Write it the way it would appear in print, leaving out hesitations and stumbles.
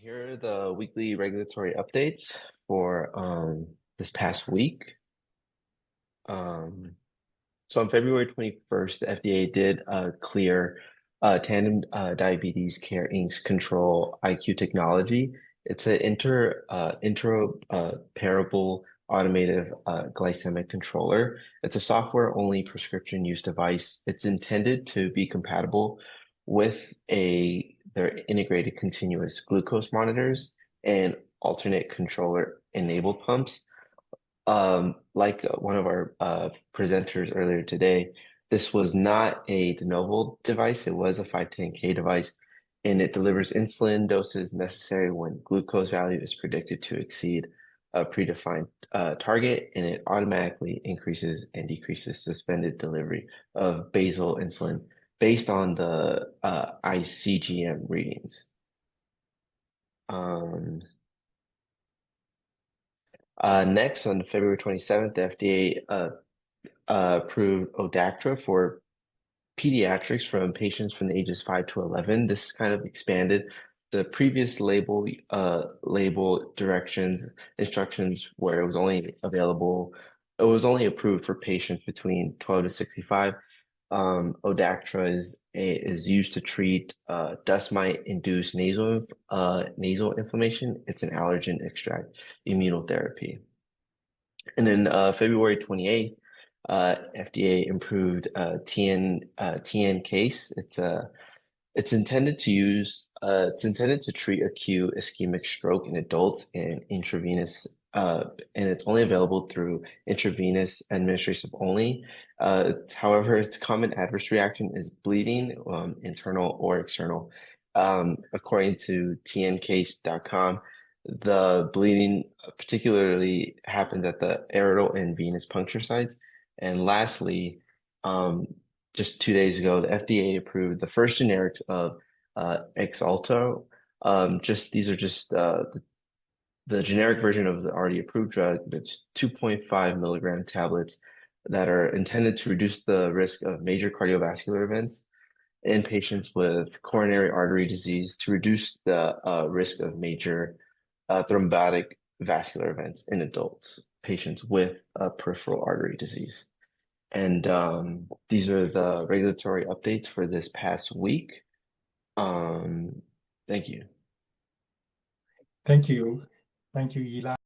Here are the weekly regulatory updates for this past week. So on February 21st, the FDA did clear Tandem Diabetes Care Inc.'s Control IQ technology. It's an interoperable automated glycemic controller. It's a software-only prescription use device. It's intended to be compatible with their integrated continuous glucose monitors and alternate controller enabled pumps. Like one of our presenters earlier today, this was not a de novo device. It was a 510(k) device, and it delivers insulin doses necessary when glucose value is predicted to exceed a predefined target, and it automatically increases and decreases suspended delivery of basal insulin based on the ICGM readings. Next, on February 27th, the FDA approved Odactra for pediatrics from patients from the ages 5 to 11. This kind of expanded the previous label instructions where it was only approved for patients between 12 to 65. Odactra is used to treat dust mite-induced nasal inflammation. It's an allergen extract immunotherapy. And then February 28th, FDA approved TNKase. It's intended to treat acute ischemic stroke in adults and it's only available through intravenous administration only. However, its common adverse reaction is bleeding, internal or external. According to TNKase.com, the bleeding particularly happens at the aortal and venous puncture sites. And lastly, just 2 days ago, the FDA approved the first generics of Xarelto. These are just the generic version of the already approved drug. It's 2.5 milligram tablets that are intended to reduce the risk of major cardiovascular events in patients with coronary artery disease, to reduce the risk of major thrombotic vascular events in adults, patients with peripheral artery disease. And these are the regulatory updates for this past week. Thank you. Thank you. Thank you, Eli.